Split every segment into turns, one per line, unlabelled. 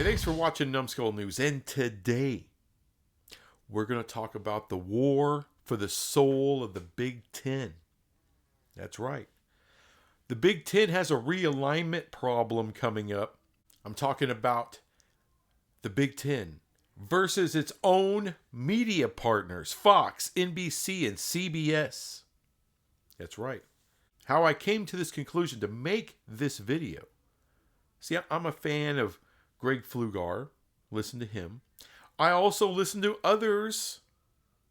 Thanks for watching Numbskull News, and today we're going to talk about the war for the soul of the Big Ten. That's right. The Big Ten has a realignment problem coming up. I'm talking about the Big Ten versus its own media partners, Fox, NBC, and CBS. That's right. How I came to this conclusion to make this video. See, I'm a fan of Greg Flugar. Listen to him. I also listen to others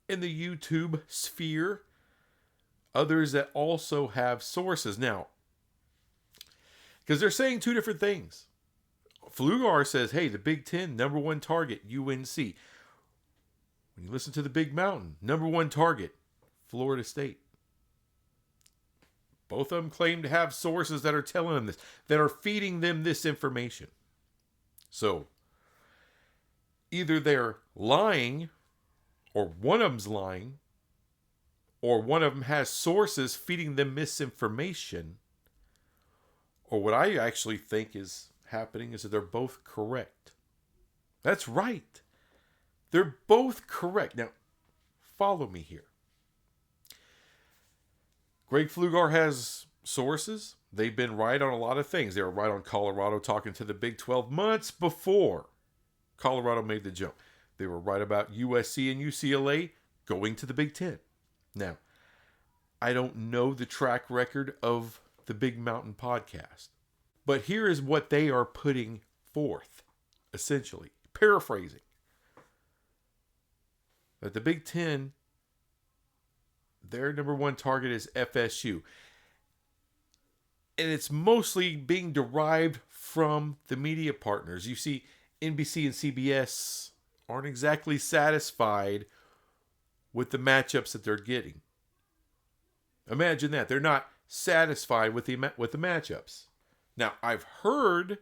in the YouTube sphere. Others that also have sources. Now, because they're saying two different things. Flugar says, hey, the Big Ten, number one target, UNC. When you listen to the Big Mountain, number one target, Florida State. Both of them claim to have sources that are telling them this, that are feeding them this information. So, either they're lying, or one of them's lying, or one of them has sources feeding them misinformation, or what I actually think is happening is that they're both correct. That's right. They're both correct. Now, follow me here. Greg Flugar has sources. They've been right on a lot of things. They were right on Colorado talking to the Big 12 months before Colorado made the jump. They were right about USC and UCLA going to the Big Ten. Now, I don't know the track record of the Big Mountain podcast, but here is what they are putting forth, essentially, paraphrasing. That the Big Ten, their number one target is FSU. And it's mostly being derived from the media partners. You see, NBC and CBS aren't exactly satisfied with the matchups that they're getting. Imagine that. They're not satisfied with the matchups. Now, I've heard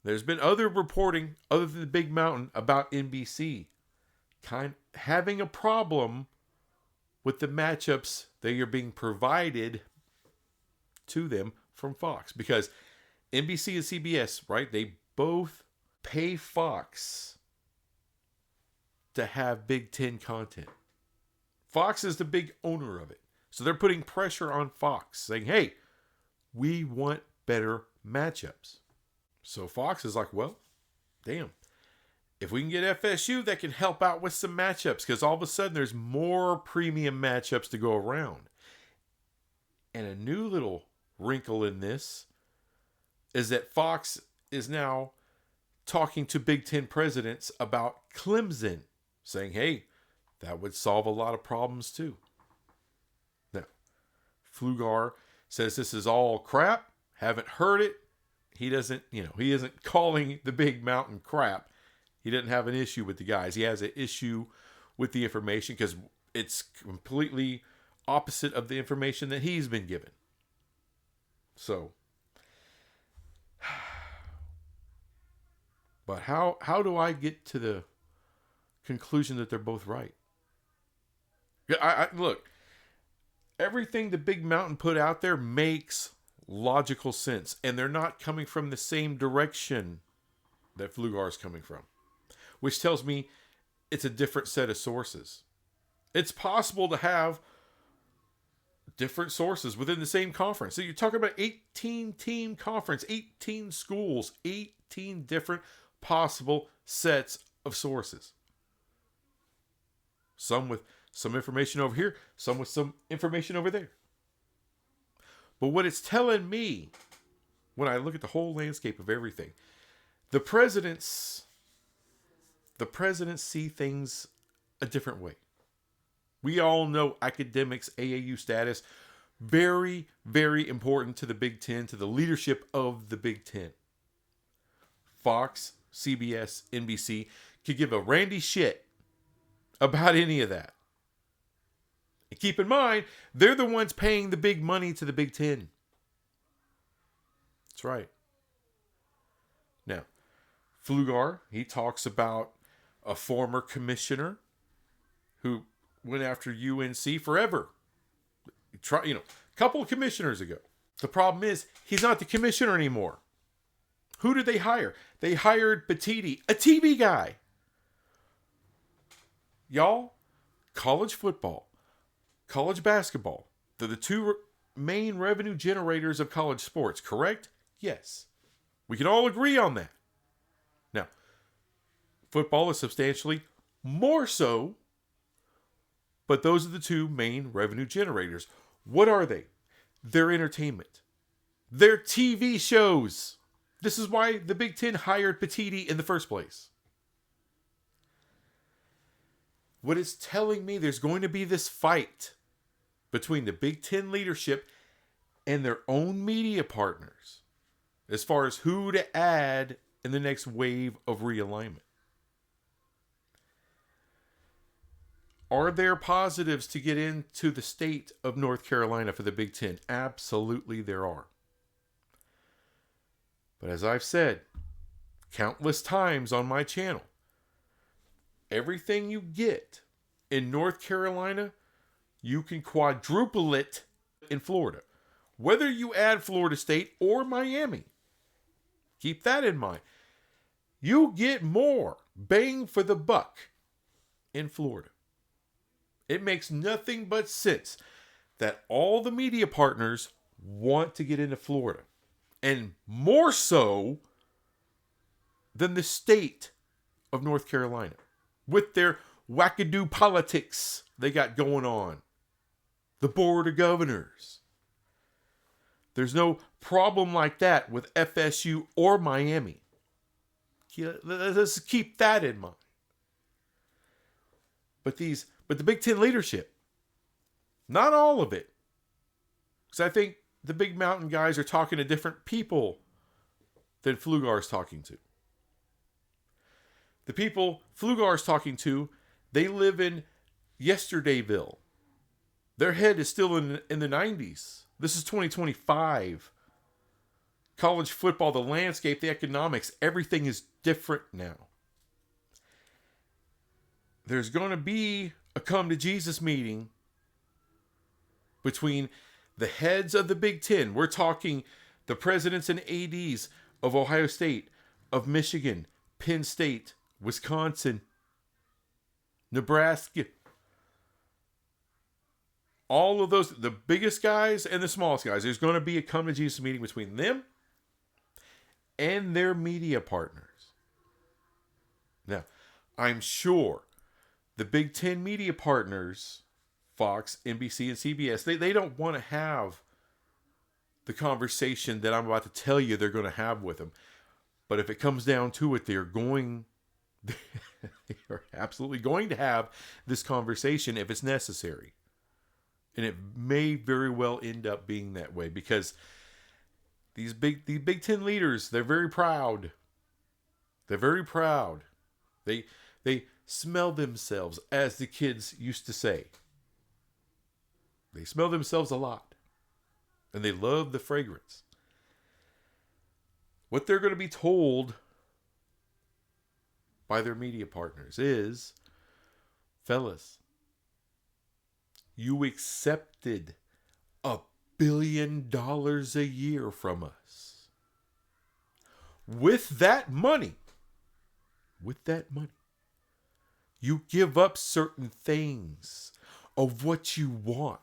there's been other reporting other than the Big Mountain about NBC having a problem with the matchups that are being provided to them from Fox. Because NBC and CBS, right, they both pay Fox to have Big Ten content. Fox is the big owner of it. So they're putting pressure on Fox, saying, hey, we want better matchups. So Fox is like, well, damn. If we can get FSU, that can help out with some matchups. Because all of a sudden, there's more premium matchups to go around. And a new little wrinkle in this is that Fox is now talking to Big Ten presidents about Clemson, saying, hey, that would solve a lot of problems too. Now, Flugar says this is all crap. Haven't heard it. He isn't calling the Big Mountain crap. He didn't have an issue with the guys. He has an issue with the information because it's completely opposite of the information that he's been given. So, but how do I get to the conclusion that they're both right? I look, everything the Big Mountain put out there makes logical sense, and they're not coming from the same direction that Flugar is coming from, which tells me it's a different set of sources. It's possible to have different sources within the same conference. So you're talking about 18-team conference, 18 schools, 18 different possible sets of sources. Some with some information over here, some with some information over there. But what it's telling me, when I look at the whole landscape of everything, the presidents see things a different way. We all know academics, AAU status, very, very important to the Big Ten, to the leadership of the Big Ten. Fox, CBS, NBC could give a randy shit about any of that. And keep in mind, they're the ones paying the big money to the Big Ten. That's right. Now, Flugar, he talks about a former commissioner who went after UNC forever. A couple of commissioners ago. The problem is, he's not the commissioner anymore. Who did they hire? They hired Petiti, a TV guy. Y'all, college football, college basketball, they're the two main revenue generators of college sports, correct? Yes. We can all agree on that. Now, football is substantially more so, but those are the two main revenue generators. What are they? They're entertainment. They're TV shows. This is why the Big Ten hired Petiti in the first place. What it's telling me, there's going to be this fight between the Big Ten leadership and their own media partners as far as who to add in the next wave of realignment. Are there positives to get into the state of North Carolina for the Big Ten? Absolutely there are. But as I've said countless times on my channel, everything you get in North Carolina, you can quadruple it in Florida. Whether you add Florida State or Miami, keep that in mind. You get more bang for the buck in Florida. It makes nothing but sense that all the media partners want to get into Florida. And more so than the state of North Carolina. With their wackadoo politics they got going on. The Board of Governors. There's no problem like that with FSU or Miami. Let's keep that in mind. But the Big Ten leadership, not all of it. Because I think the Big Mountain guys are talking to different people than Pflugar's talking to. The people Pflugar's talking to, they live in Yesterdayville. Their head is still in the 90s. This is 2025. College football, the landscape, the economics, everything is different now. There's going to be a come to Jesus meeting between the heads of the Big Ten. We're talking the presidents and ADs of Ohio State, of Michigan, Penn State, Wisconsin, Nebraska. All of those, the biggest guys and the smallest guys. There's going to be a come to Jesus meeting between them and their media partners. Now, I'm sure the Big Ten media partners, Fox, NBC, and CBS, they don't want to have the conversation that I'm about to tell you they're going to have with them. But if it comes down to it, they are absolutely going to have this conversation if it's necessary. And it may very well end up being that way because these Big Ten leaders, they're very proud. They're very proud. They smell themselves, as the kids used to say. They smell themselves a lot. And they love the fragrance. What they're going to be told by their media partners is, fellas, you accepted $1 billion a year from us. With that money, you give up certain things of what you want.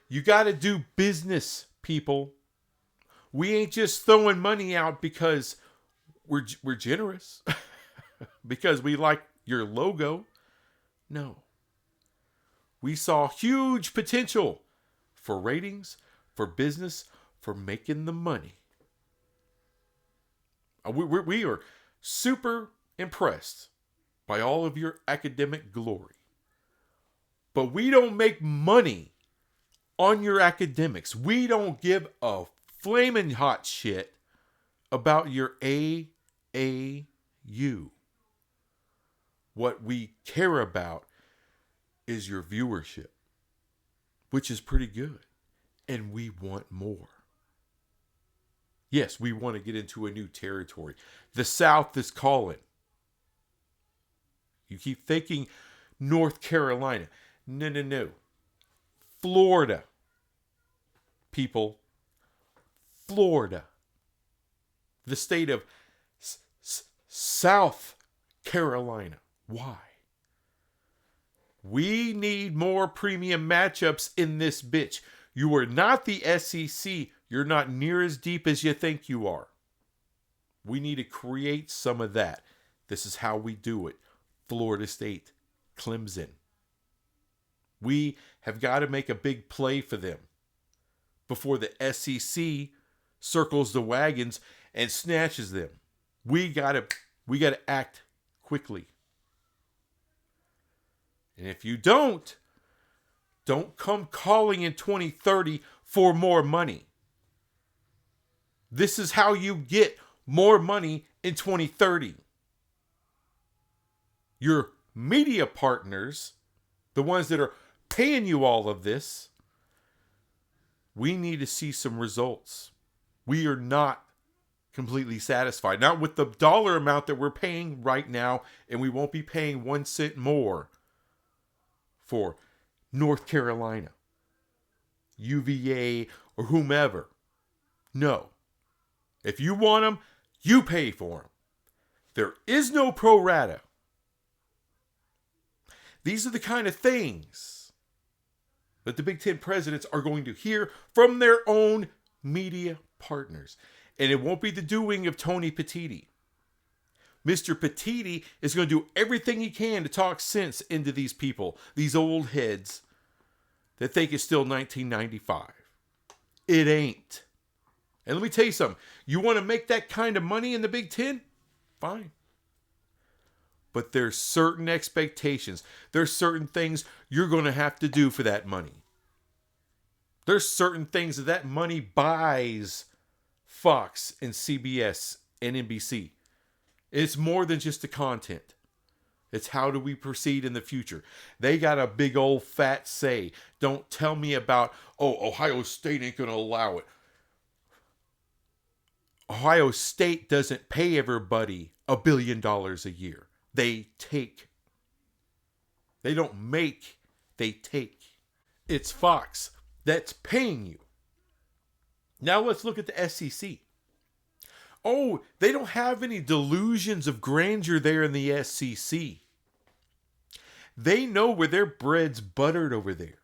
You got to do business, people. We ain't just throwing money out because we're generous, because we like your logo. No. We saw huge potential for ratings, for business, for making the money. We are super impressed by all of your academic glory. But we don't make money on your academics. We don't give a flaming hot shit about your AAU. What we care about is your viewership, which is pretty good. And we want more. Yes, we want to get into a new territory. The South is calling. You keep thinking North Carolina. No. Florida. People. Florida. the state of South Carolina. Why? We need more premium matchups in this bitch. You are not the SEC. You're not near as deep as you think you are. We need to create some of that. This is how we do it. Florida State, Clemson. We have got to make a big play for them before the SEC circles the wagons and snatches them. We got to act quickly. And if you don't come calling in 2030 for more money. This is how you get more money in 2030. Your media partners, the ones that are paying you all of this, we need to see some results. We are not completely satisfied. Not with the dollar amount that we're paying right now, and we won't be paying 1 cent more for North Carolina, UVA, or whomever. No. If you want them, you pay for them. There is no pro rata. These are the kind of things that the Big Ten presidents are going to hear from their own media partners. And it won't be the doing of Tony Petitti. Mr. Petitti is going to do everything he can to talk sense into these people, these old heads that think it's still 1995. It ain't. And let me tell you something. You want to make that kind of money in the Big Ten? Fine. But there's certain expectations. There's certain things you're going to have to do for that money. There's certain things that money buys Fox and CBS and NBC. It's more than just the content. It's how do we proceed in the future. They got a big old fat say. Don't tell me about, Ohio State ain't going to allow it. Ohio State doesn't pay everybody $1 billion a year. They take. They don't make, they take. It's Fox that's paying you. Now let's look at the SEC. Oh, they don't have any delusions of grandeur there in the SEC. They know where their bread's buttered over there.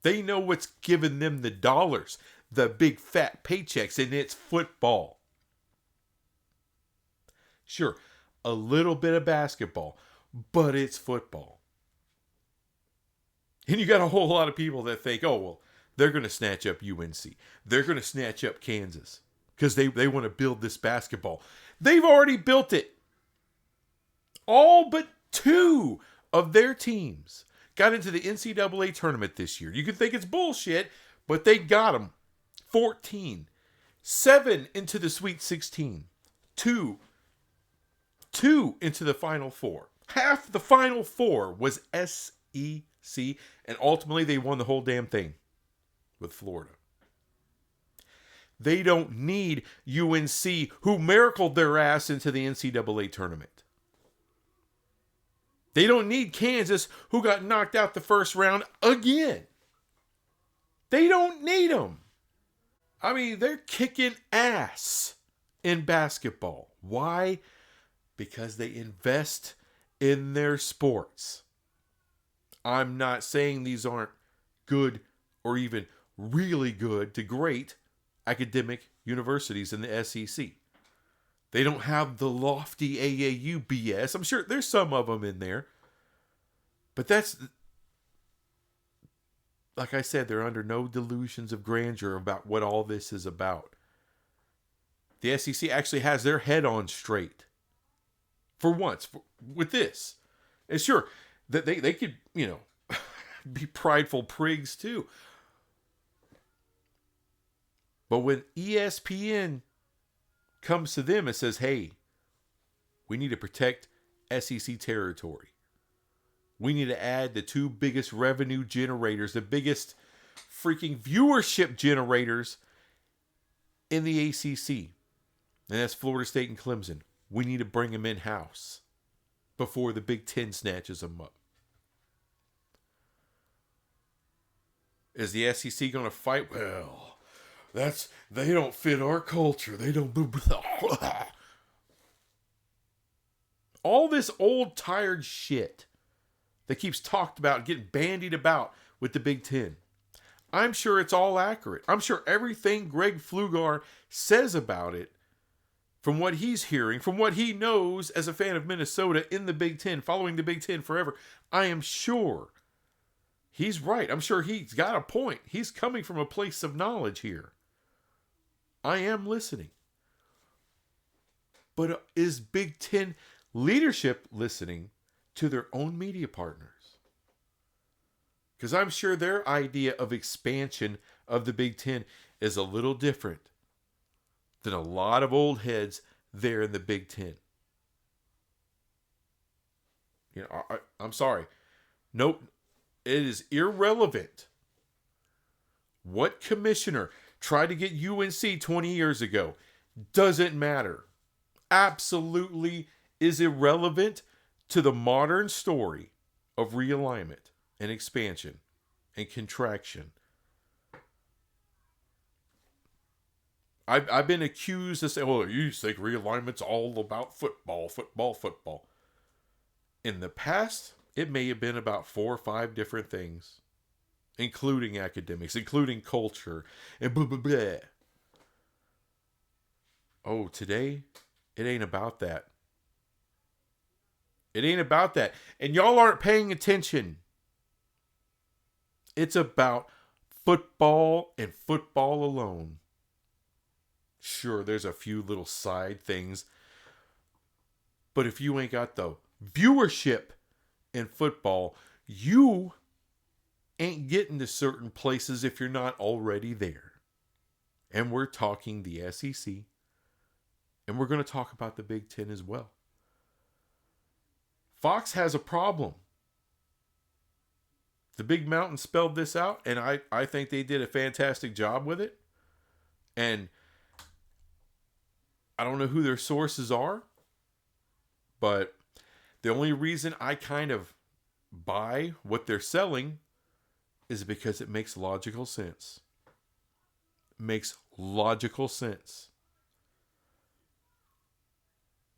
They know what's giving them the dollars, the big fat paychecks, and it's football. Sure, a little bit of basketball, but it's football. And you got a whole lot of people that think, they're going to snatch up UNC. They're going to snatch up Kansas because they want to build this basketball. They've already built it. All but 2 of their teams got into the NCAA tournament this year. You can think it's bullshit, but they got them. 14. 7 into the Sweet 16. 2 into the Final Four. Half the Final Four was SEC, and ultimately they won the whole damn thing with Florida. They don't need UNC, who miracled their ass into the NCAA tournament. They don't need Kansas, who got knocked out the first round again. They don't need them. I mean, they're kicking ass in basketball. Why? Because they invest in their sports. I'm not saying these aren't good or even really good to great academic universities in the SEC. They don't have the lofty AAU BS. I'm sure there's some of them in there. But that's, like I said, they're under no delusions of grandeur about what all this is about. The SEC actually has their head on straight. For once, with this. And sure, that they could, be prideful prigs too. But when ESPN comes to them and says, hey, we need to protect SEC territory. We need to add the 2 biggest revenue generators, the biggest freaking viewership generators in the ACC. And that's Florida State and Clemson. We need to bring them in-house before the Big Ten snatches them up. Is the SEC going to fight? Well, they don't fit our culture. They don't. All this old tired shit that keeps talked about, getting bandied about with the Big Ten. I'm sure it's all accurate. I'm sure everything Greg Flugar says about it, from what he's hearing, from what he knows as a fan of Minnesota in the Big Ten, following the Big Ten forever, I am sure he's right. I'm sure he's got a point. He's coming from a place of knowledge here. I am listening. But is Big Ten leadership listening to their own media partners? Because I'm sure their idea of expansion of the Big Ten is a little different than a lot of old heads there in the Big Ten. You know, I'm sorry. Nope. It is irrelevant what commissioner tried to get UNC 20 years ago. Doesn't matter. Absolutely is irrelevant to the modern story of realignment and expansion and contraction. I've been accused of saying, well, you think realignment's all about football. In the past, it may have been about 4 or 5 different things, including academics, including culture, and blah, blah, blah. Oh, today, it ain't about that. It ain't about that. And y'all aren't paying attention. It's about football and football alone. Sure, there's a few little side things. But if you ain't got the viewership in football, you ain't getting to certain places if you're not already there. And we're talking the SEC. And we're going to talk about the Big Ten as well. Fox has a problem. The Big Mountain spelled this out, and I think they did a fantastic job with it. And I don't know who their sources are, but the only reason I kind of buy what they're selling is because it makes logical sense. It makes logical sense.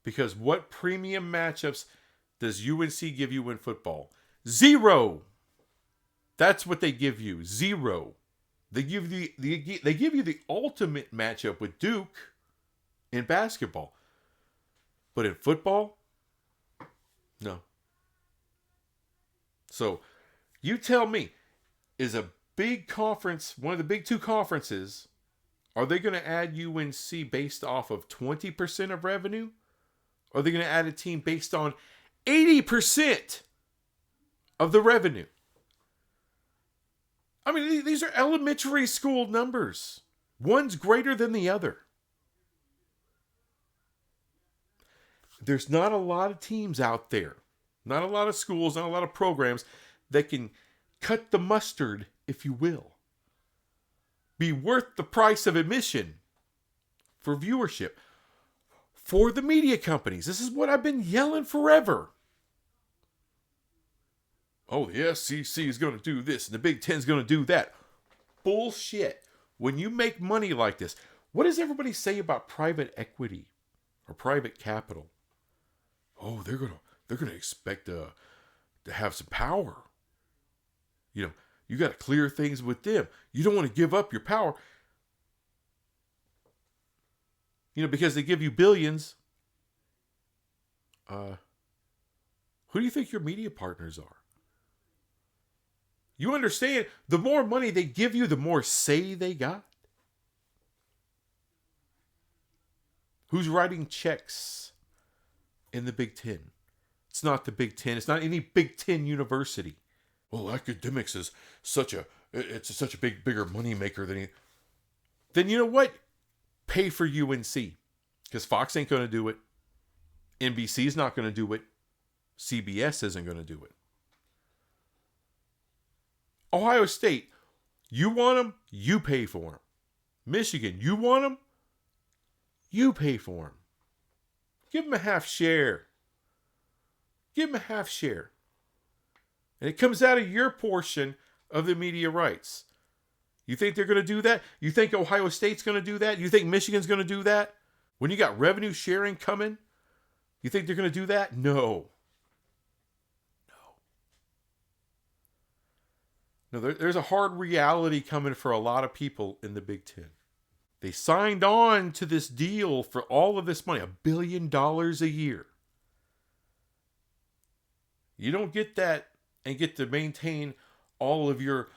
Because what premium matchups does UNC give you in football? 0. That's what they give you. 0. They give you the ultimate matchup with Duke in basketball. But in football, no. So, you tell me, is a big conference, one of the big 2 conferences, are they going to add UNC based off of 20% of revenue? Or are they going to add a team based on 80% of the revenue? I mean, these are elementary school numbers. One's greater than the other. There's not a lot of teams out there, not a lot of schools, not a lot of programs that can cut the mustard, if you will. Be worth the price of admission for viewership. For the media companies. This is what I've been yelling forever. Oh, the SEC is going to do this and the Big Ten is going to do that. Bullshit. When you make money like this, what does everybody say about private equity or private capital? Oh, they're going to expect to have some power. You know, you got to clear things with them. You don't want to give up your power. You know, because they give you billions. Who do you think your media partners are? You understand, the more money they give you, the more say they got. Who's writing checks in the Big Ten? It's not the Big Ten. It's not any Big Ten university. Well, academics is such a bigger moneymaker than Then you know what? Pay for UNC. Because Fox ain't going to do it. NBC's not going to do it. CBS isn't going to do it. Ohio State, you want them, you pay for them. Michigan, you want them, you pay for them. Give them a half share. Give them a half share. And it comes out of your portion of the media rights. You think they're going to do that? You think Ohio State's going to do that? You think Michigan's going to do that? When you got revenue sharing coming, you think they're going to do that? No. No, there's a hard reality coming for a lot of people in the Big Ten. They signed on to this deal for all of this money, $1 billion a year. You don't get that and get to maintain all of your,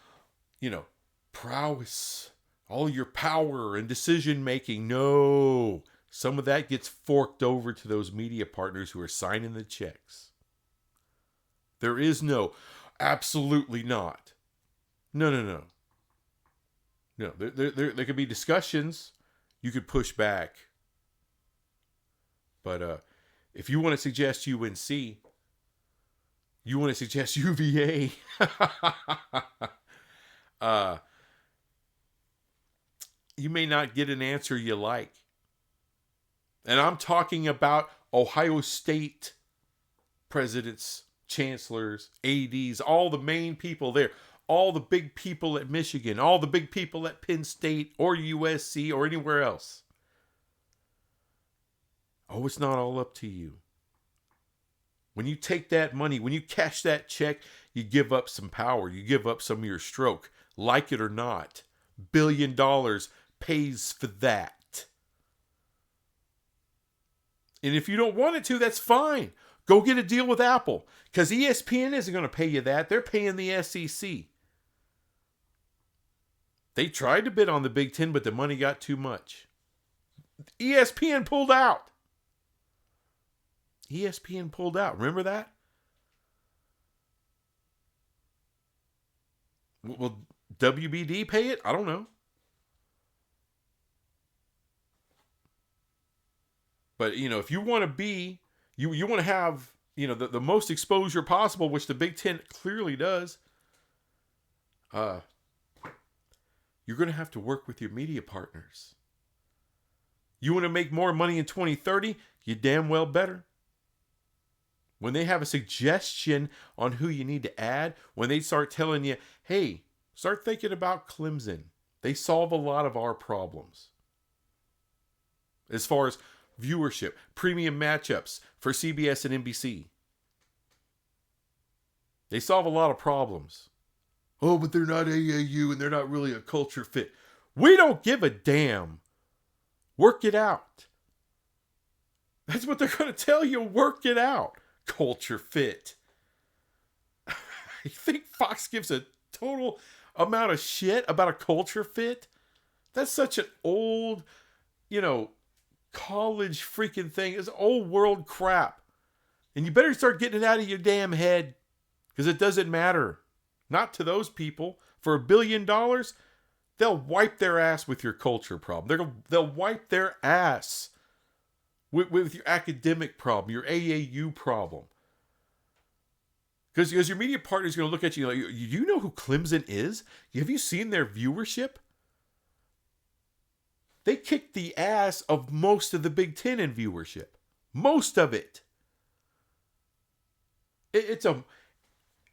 prowess, all your power and decision making. No, some of that gets forked over to those media partners who are signing the checks. There is no, absolutely not. No. There could be discussions. You could push back. But if you want to suggest UNC, you want to suggest UVA, you may not get an answer you like. And I'm talking about Ohio State presidents, chancellors, ADs, all the main people there. All the big people at Michigan, all the big people at Penn State or USC or anywhere else. Oh, it's not all up to you. When you take that money, when you cash that check, you give up some power. You give up some of your stroke. Like it or not, $1 billion pays for that. And if you don't want it to, that's fine. Go get a deal with Apple. Because ESPN isn't going to pay you that. They're paying the SEC. They tried to bid on the Big Ten, but the money got too much. ESPN pulled out. ESPN pulled out. Remember that? Will WBD pay it? I don't know. But, if you want to be, you want to have, the most exposure possible, which the Big Ten clearly does, you're going to have to work with your media partners. You want to make more money in 2030? You damn well better. When they have a suggestion on who you need to add, when they start telling you, hey, start thinking about Clemson. They solve a lot of our problems. As far as viewership, premium matchups for CBS and NBC. They solve a lot of problems. Oh, but they're not AAU and they're not really a culture fit. We don't give a damn. Work it out. That's what they're going to tell you. Work it out. Culture fit. You think Fox gives a total amount of shit about a culture fit? That's such an old, college freaking thing. It's old world crap. And you better start getting it out of your damn head. Because it doesn't matter. Not to those people. For $1 billion, they'll wipe their ass with your culture problem. They'll wipe their ass with your academic problem, your AAU problem. Because your media partner is going to look at you like, you know who Clemson is? Have you seen their viewership? They kicked the ass of most of the Big Ten in viewership. Most of it.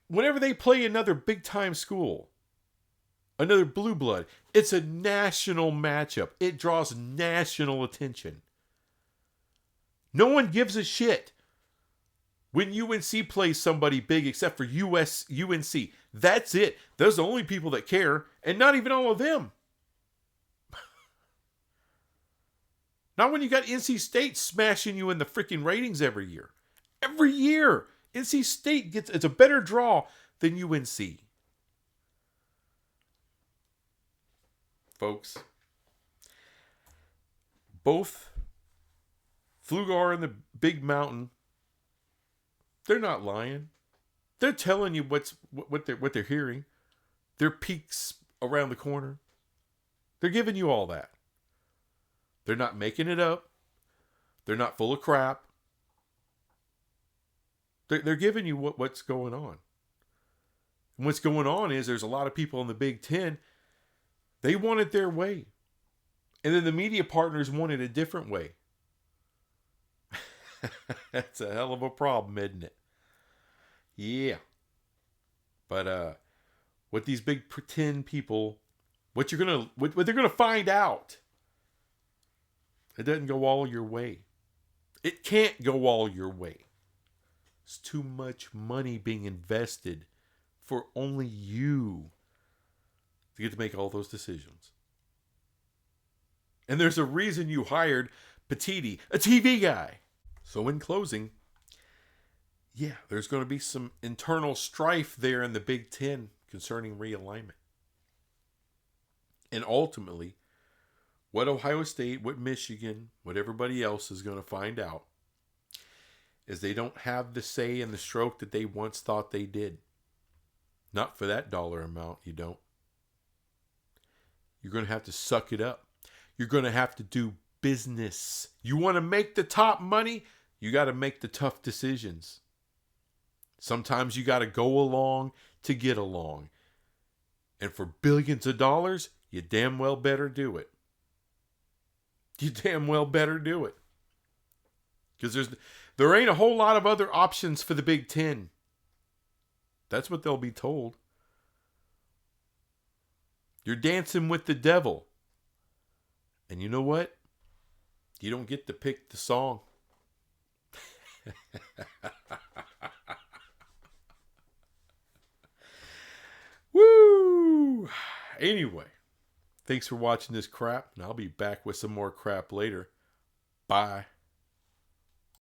Whenever they play another big-time school, another blue blood, it's a national matchup. It draws national attention. No one gives a shit when UNC plays somebody big except for UNC. That's it. Those are the only people that care, and not even all of them. Not when you got NC State smashing you in the freaking ratings every year. Every year, NC State it's a better draw than UNC. Folks, both Flugar and the Big Mountain, they're not lying. They're telling you what they're hearing. Their peaks around the corner. They're giving you all that. They're not making it up. They're not full of crap. They're giving you what's going on. And what's going on is there's a lot of people in the Big Ten, they want it their way. And then the media partners want it a different way. That's a hell of a problem, isn't it? Yeah. But what these Big Ten people what they're gonna find out. It doesn't go all your way. It can't go all your way. It's too much money being invested for only you to get to make all those decisions. And there's a reason you hired Petiti, a TV guy. So in closing, yeah, there's going to be some internal strife there in the Big Ten concerning realignment. And ultimately, what Ohio State, what Michigan, what everybody else is going to find out is they don't have the say in the stroke that they once thought they did. Not for that dollar amount, you don't. You're going to have to suck it up. You're going to have to do business. You want to make the top money? You got to make the tough decisions. Sometimes you got to go along to get along. And for billions of dollars, you damn well better do it. You damn well better do it. Because there ain't a whole lot of other options for the Big Ten. That's what they'll be told. You're dancing with the devil. And you know what? You don't get to pick the song. Woo! Anyway, thanks for watching this crap, and I'll be back with some more crap later. Bye.